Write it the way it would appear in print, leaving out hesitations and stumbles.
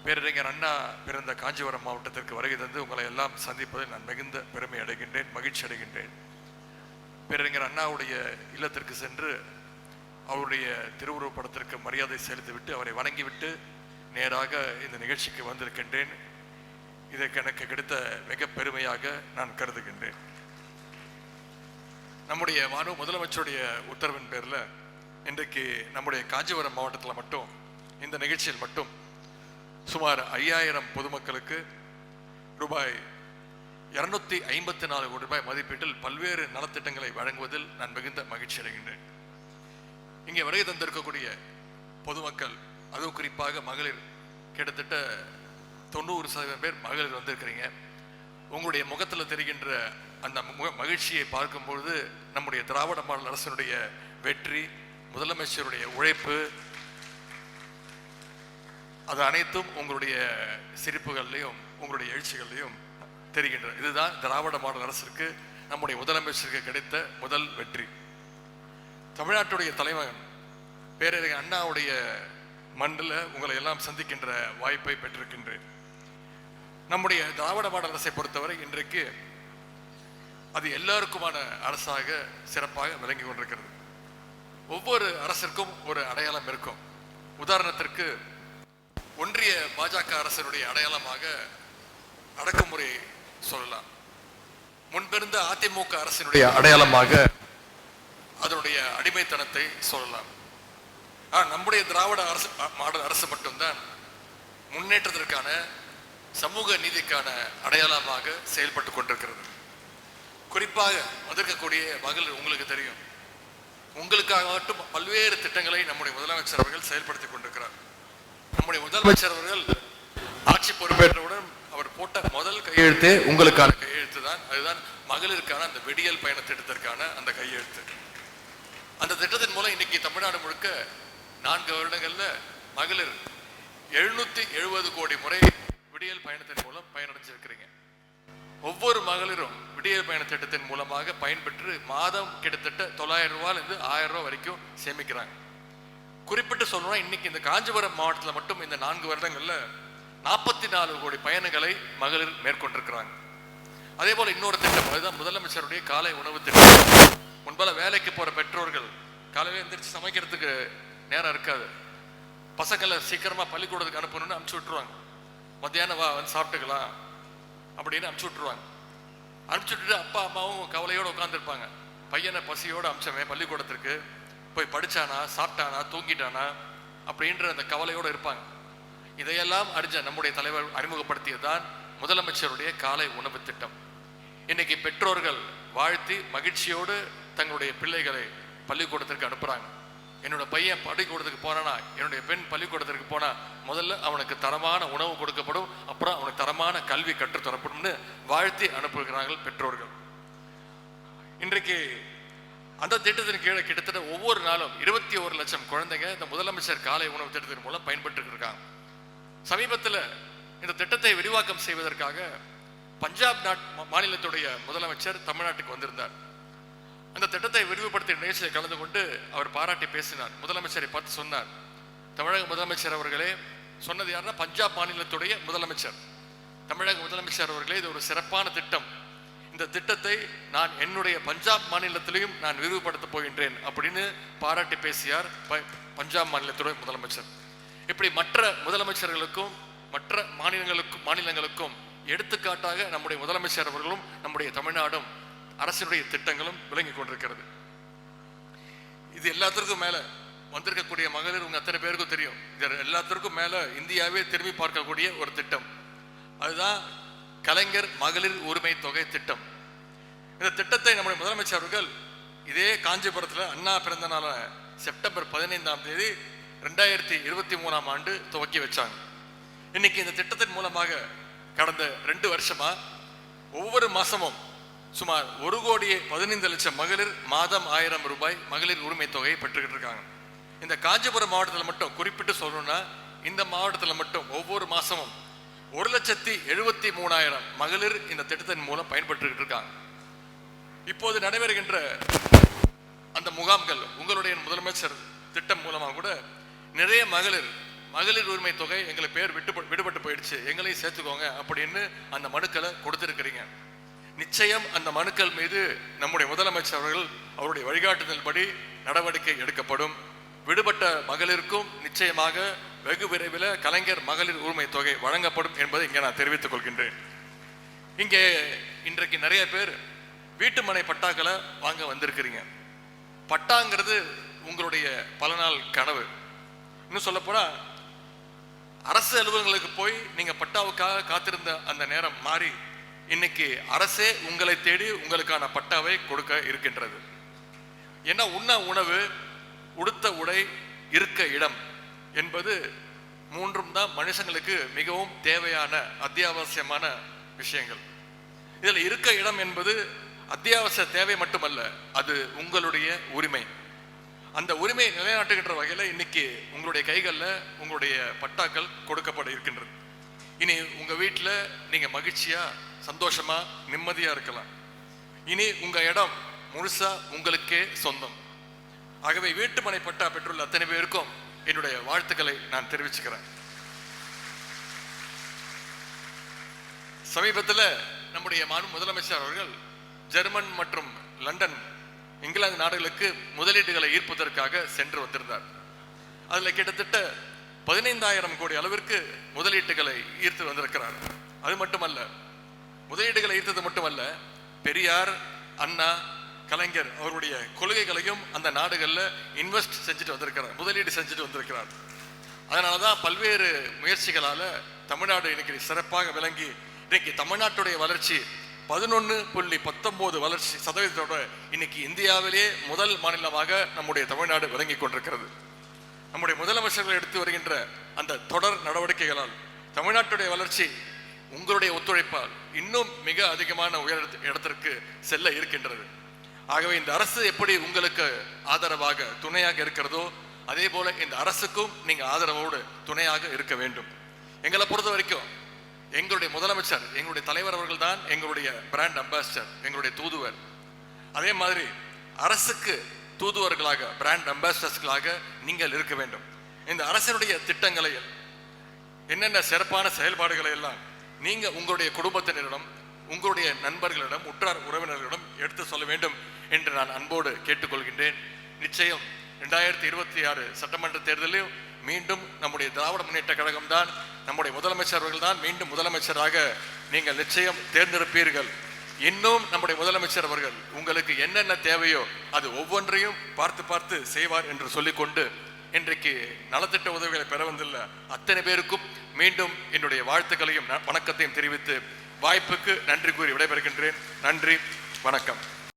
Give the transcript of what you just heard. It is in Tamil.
பேரறிஞர் அண்ணா பிறந்த காஞ்சிபுரம் மாவட்டத்திற்கு வருகை தந்து உங்களை எல்லாம் சந்திப்பதில் நான் மிகுந்த பெருமை அடைகின்றேன், மகிழ்ச்சி அடைகின்றேன். பேரறிஞர் அண்ணாவுடைய இல்லத்திற்கு சென்று அவருடைய திருவுருவப் படத்திற்கு மரியாதை செலுத்திவிட்டு அவரை வணங்கிவிட்டு நேராக இந்த நிகழ்ச்சிக்கு வந்திருக்கின்றேன். இதற்கு எனக்கு கிடைத்த மிக பெருமையாக நான் கருதுகின்றேன். நம்முடைய முதலமைச்சருடைய உத்தரவின் பேரில் இன்றைக்கு நம்முடைய காஞ்சிபுரம் மாவட்டத்தில் மட்டும் இந்த நிகழ்ச்சியில் மட்டும் சுமார் 5000 பொதுமக்களுக்கு ரூபாய் 254 கோடி ரூபாய் மதிப்பீட்டில் பல்வேறு நலத்திட்டங்களை வழங்குவதில் நான் மிகுந்த மகிழ்ச்சி அடைகின்றேன். இங்கே வருகை தந்திருக்கக்கூடிய பொதுமக்கள், அதுவும் குறிப்பாக மகளிர், கிட்டத்தட்ட 90% பேர் மகளிர் வந்திருக்கிறீங்க. உங்களுடைய முகத்தில் தெரிகின்ற அந்த மகிழ்ச்சியை பார்க்கும்பொழுது நம்முடைய திராவிட மாடல் அரசினுடைய வெற்றி, முதலமைச்சருடைய உழைப்பு, அது அனைத்தும் உங்களுடைய சிரிப்புகள்லையும் உங்களுடைய எழுச்சிகள்லையும் தெரிகின்ற. இதுதான் திராவிட மாடல் அரசுக்கு, நம்முடைய முதலமைச்சருக்கு கிடைத்த முதல் வெற்றி. தமிழ்நாட்டுடைய தலைவன் பேரறிஞர் அண்ணாவுடைய மண்ணில் உங்களை எல்லாம் சந்திக்கின்ற வாய்ப்பை பெற்றிருக்கின்றேன். நம்முடைய திராவிட மாடல் அரசை பொறுத்தவரை இன்றைக்கு அது எல்லாருக்குமான அரசாக சிறப்பாக விளங்கி கொண்டிருக்கிறது. ஒவ்வொரு அரசிற்கும் ஒரு அடையாளம் இருக்கும். உதாரணத்திற்கு ஒன்றிய பாஜக அரசனுடைய அடையாளமாக அடக்குமுறை சொல்லலாம். முன்பிருந்த அதிமுக அரசினுடைய அடையாளமாக அதனுடைய அடிமைத்தனத்தை சொல்லலாம். நம்முடைய திராவிட மாடல் அரசு மட்டும்தான் முன்னேற்றத்திற்கான, சமூக நீதிக்கான அடையாளமாக செயல்பட்டு கொண்டிருக்கிறது. குறிப்பாக வந்திருக்கக்கூடிய மகளிர், உங்களுக்கு தெரியும், உங்களுக்காக மட்டும் பல்வேறு திட்டங்களை நம்முடைய முதலமைச்சர் அவர்கள் செயல்படுத்திக் கொண்டிருக்கிறார். நம்முடைய முதலமைச்சர் அவர்கள் ஆட்சி பொறுப்பேற்றவுடன் அவர் போட்ட முதல் கையெழுத்தே உங்களுக்கான கையெழுத்து தான். அதுதான் மகளிருக்கான அந்த விடியல் பயண திட்டத்திற்கான அந்த கையெழுத்து. அந்த திட்டத்தின் மூலம் இன்னைக்கு தமிழ்நாடு முழுக்க 4 வருடங்கள்ல மகளிர் 770 கோடி முறை விடியல் பயணத்தின் மூலம் பயனடைஞ்சிருக்கிறீங்க. ஒவ்வொரு மகளிரும் விடியல் பயண திட்டத்தின் மூலமாக பயன்பெற்று மாதம் கிட்டத்தட்ட 900 ரூபாயிலிருந்து 1000 ரூபாய் வரைக்கும் சேமிக்கிறாங்க. குறிப்பிட்டு சொல்லணும்னா இன்னைக்கு இந்த காஞ்சிபுரம் மாவட்டத்தில் மட்டும் இந்த 4 வருடங்கள்ல 44 கோடி பயணங்களை மகளிர் மேற்கொண்டிருக்கிறாங்க. அதே போல இன்னொரு திட்டம், அதுதான் முதலமைச்சருடைய காலை உணவு திட்டம். முன்பல வேலைக்கு போற பெற்றோர்கள் காலையில எந்திரிச்சு சமைக்கிறதுக்கு நேரம் இருக்காது. பசங்களை சீக்கிரமா பள்ளிக்கூடத்துக்கு அனுப்பணும்னு அனுப்பிச்சு விட்டுருவாங்க. மத்தியானம் வந்து சாப்பிட்டுக்கலாம் அப்படின்னு அனுப்பிச்சு விட்டுருவாங்க. அனுப்பிச்சு விட்டுட்டு அப்பா அம்மாவும் கவலையோடு உட்காந்துருப்பாங்க. பையனை பசியோடு அமிச்சவன் பள்ளிக்கூடத்திற்கு போய் படிச்சானா, சாப்பிட்டானா, தூங்கிட்டானா அப்படின்ற அந்த கவலையோடு இருப்பாங்க. இதையெல்லாம் அறிஞ்ச நம்முடைய தலைவர் அறிமுகப்படுத்தியதுதான் முதலமைச்சருடைய காலை உணவு திட்டம். இன்னைக்கு பெற்றோர்கள் வாழ்த்தி மகிழ்ச்சியோடு தங்களுடைய பிள்ளைகளை பள்ளிக்கூடத்திற்கு அனுப்புறாங்க. என்னோட பையன் பள்ளிக்கூடத்துக்கு போனானா, என்னுடைய பெண் பள்ளிக்கூடத்திற்கு போனா முதல்ல அவனுக்கு தரமான உணவு கொடுக்கப்படும், அப்புறம் அவனுக்கு தரமான கல்வி கற்றுத்தரப்படும்னு வாழ்த்தி அனுப்புகிறார்கள் பெற்றோர்கள். இன்றைக்கு அந்த திட்டத்தின் கீழே கிட்டத்தட்ட ஒவ்வொரு நாளும் 21 லட்சம் குழந்தைங்க இந்த முதலமைச்சர் காலை உணவு திட்டத்தின் மூலம் பயன்பெற்று இருக்காங்க. சமீபத்தில் இந்த திட்டத்தை விரிவாக்கம் செய்வதற்காக பஞ்சாப் மாநிலத்துடைய முதலமைச்சர் தமிழ்நாட்டுக்கு வந்திருந்தார். அந்த திட்டத்தை விரிவுபடுத்திய நிகழ்ச்சியை கலந்து கொண்டு அவர் பாராட்டி பேசினார். முதலமைச்சரை பார்த்து சொன்னார், தமிழக முதலமைச்சர் அவர்களே, சொன்னது யாருன்னா பஞ்சாப் மாநிலத்துடைய முதலமைச்சர், தமிழக முதலமைச்சர் அவர்களே, இது ஒரு சிறப்பான திட்டம். இந்த திட்டத்தை நான் என்னுடைய பஞ்சாப் மாநிலத்திலையும் நான் விரிவுபடுத்த போகின்றேன் அப்படின்னு பாராட்டி பேசியார் பஞ்சாப் மாநிலத்துடைய முதலமைச்சர். இப்படி மற்ற முதலமைச்சர்களுக்கும் மற்ற மாநிலங்களுக்கும் எடுத்துக்காட்டாக நம்முடைய முதலமைச்சர் அவர்களும் நம்முடைய தமிழ்நாடும் அரசினுடைய திட்டங்களும் விளங்கி கொண்டிருக்கிறது. இது எல்லாத்திற்கும் மேல வந்திருக்கக்கூடிய மகளிர் உங்க அத்தனை பேருக்கும் தெரியும். இது எல்லாத்திற்கும் மேல இந்தியாவே திரும்பி பார்க்கக்கூடிய ஒரு திட்டம், அதுதான் கலைஞர் மகளிர் உரிமை தொகை திட்டம். இந்த திட்டத்தை நம்முடைய முதலமைச்சர் அவர்கள் இதே காஞ்சிபுரத்தில் அண்ணா பிறந்த நாள செப்டம்பர் 15ஆம் தேதி 2023ஆம் ஆண்டு துவக்கி வச்சாங்க. இன்னைக்கு இந்த திட்டத்தின் மூலமாக கடந்த 2 வருஷமா ஒவ்வொரு மாசமும் சுமார் 1,15,00,000 மகளிர் மாதம் 1000 ரூபாய் மகளிர் உரிமை தொகையை பெற்றுக்கிட்டு இருக்காங்க. இந்த காஞ்சிபுரம் மாவட்டத்தில் மட்டும் குறிப்பிட்டு சொல்லணும்னா, இந்த மாவட்டத்தில் மட்டும் ஒவ்வொரு மாசமும் 1,73,000 மகளிர் இந்த திட்டத்தின் மூலம் பயன்பெற்றுக்கிட்டு இருக்காங்க. இப்போது நடைபெறுகின்ற அந்த முகாம்கள், உங்களுடைய முதலமைச்சர் திட்டம் மூலமாக கூட நிறைய மகளிர் உரிமை தொகை எங்களுக்கு பேர் விடுபட்டு போயிடுச்சு, எங்களையும் சேர்த்துக்கோங்க அப்படின்னு அந்த மனுக்களை கொடுத்திருக்கிறீங்க. நிச்சயம் அந்த மனுக்கள் மீது நம்முடைய முதலமைச்சர் அவர்கள் அவருடைய வழிகாட்டுதல் படி நடவடிக்கை எடுக்கப்படும். விடுபட்ட மகளிருக்கும் நிச்சயமாக வெகு விரைவில் கலைஞர் மகளிர் உரிமை தொகை வழங்கப்படும் என்பதை இங்கே நான் தெரிவித்துக் கொள்கின்றேன். இங்கே இன்றைக்கு நிறைய பேர் வீட்டுமனை பட்டாக்களை வாங்க வந்திருக்கிறீங்க. பட்டாங்கிறது உங்களுடைய பல நாள் கனவு. இன்னும் சொல்ல போனா அரசு அலுவலகங்களுக்கு போய் நீங்க பட்டாவுக்காக காத்திருந்த அந்த நேரம் மாறி இன்னைக்கு அரசே உங்களை தேடி உங்களுக்கான பட்டாவை கொடுக்க இருக்கின்றது. ஏன்னா உண்ண உணவு, உடுத்த உடை, இருக்க இடம் என்பது மூன்றும் தான் மனுஷங்களுக்கு மிகவும் தேவையான அத்தியாவசியமான விஷயங்கள். இதில் இருக்க இடம் என்பது அத்தியாவசிய தேவை மட்டுமல்ல, அது உங்களுடைய உரிமை. அந்த உரிமையை நிலைநாட்டுகின்ற வகையில் இன்னைக்கு உங்களுடைய கைகளில் உங்களுடைய பட்டாக்கள் கொடுக்கப்பட இருக்கின்றது. இனி உங்க வீட்டில் நீங்க மகிழ்ச்சியா, சந்தோஷமா, நிம்மதியா இருக்கலாம். இனி உங்க இடம் முழுசா உங்களுக்கே சொந்தம். ஆகவே வீட்டுமனை பட்டா பெற்றுள்ள அத்தனை பேருக்கும் என்னுடைய வாழ்த்துக்களை நான் தெரிவிச்சுக்கிறேன். சமீபத்தில் நம்முடைய முதலமைச்சர் அவர்கள் ஜெர்மன் மற்றும் லண்டன், இங்கிலாந்து நாடுகளுக்கு முதலீடுகளை ஈர்ப்பதற்காக சென்று வந்திருந்தார். அதுல கிட்டத்தட்ட 15,000 கோடி அளவிற்கு முதலீட்டுகளை ஈர்த்து வந்திருக்கிறார். அது மட்டுமல்ல, முதலீடுகளை ஈர்த்தது மட்டுமல்ல, பெரியார், அண்ணா, கலைஞர் அவருடைய கொள்கைகளையும் அந்த நாடுகள்ல இன்வெஸ்ட் செஞ்சுட்டு வந்திருக்கிறார், முதலீடு செஞ்சுட்டு வந்திருக்கிறார். அதனாலதான் பல்வேறு முயற்சிகளால தமிழ்நாடு இன்னைக்கு சிறப்பாக விளங்கி இன்னைக்கு தமிழ்நாட்டுடைய வளர்ச்சி 11.19 வளர்ச்சி சதவீதத்தோட இன்னைக்கு இந்தியாவிலேயே முதல் மாநிலமாக நம்முடைய தமிழ்நாடு விளங்கி கொண்டிருக்கிறது. நம்முடைய முதலமைச்சர்கள் எடுத்து வருகின்ற அந்த தொடர் நடவடிக்கைகளால் தமிழ்நாட்டுடைய வளர்ச்சி உங்களுடைய ஒத்துழைப்பால் இன்னும் மிக அதிகமான உயர் இடத்திற்கு செல்ல இருக்கின்றது. ஆகவே இந்த அரசு எப்படி உங்களுக்கு ஆதரவாக துணையாக இருக்கிறதோ அதே போல இந்த அரசுக்கும் நீங்க ஆதரவோடு துணையாக இருக்க வேண்டும். எங்களை பொறுத்த வரைக்கும் எங்களுடைய முதலமைச்சர், எங்களுடைய தலைவர் அவர்கள் தான் எங்களுடைய பிராண்ட் அம்பாசிடர், எங்களுடைய தூதுவர். அதே மாதிரி அரசுக்கு தூதுவர்களாக, பிராண்ட் அம்பாசிடர்ஸ்களாக நீங்கள் இருக்க வேண்டும். இந்த அரசினுடைய திட்டங்களை, என்னென்ன சிறப்பான செயல்பாடுகளை எல்லாம் நீங்க உங்களுடைய குடும்பத்தினரிடம், உங்களுடைய நண்பர்களிடம், உற்றார் உறவினர்களிடம் எடுத்து சொல்ல வேண்டும் என்று நான் அன்போடு கேட்டுக்கொள்கின்றேன். நிச்சயம் 2026 சட்டமன்ற தேர்தலில் மீண்டும் நம்முடைய திராவிட முன்னேற்ற கழகம் தான், நம்முடைய முதலமைச்சர் அவர்கள் தான் மீண்டும் முதலமைச்சராக நீங்கள் நிச்சயம் தேர்ந்தெடுப்பீர்கள். இன்னும் நம்முடைய முதலமைச்சர் அவர்கள் உங்களுக்கு என்னென்ன தேவையோ அது ஒவ்வொன்றையும் பார்த்து பார்த்து செய்வார் என்று சொல்லிக்கொண்டு இன்றைக்கு நலத்திட்ட உதவிகளை பெற வந்துள்ள அத்தனை பேருக்கும் மீண்டும் என்னுடைய வாழ்த்துக்களையும் வணக்கத்தையும் தெரிவித்து வாய்ப்புக்கு நன்றி கூறி விடைபெறுகின்றேன். நன்றி, வணக்கம்.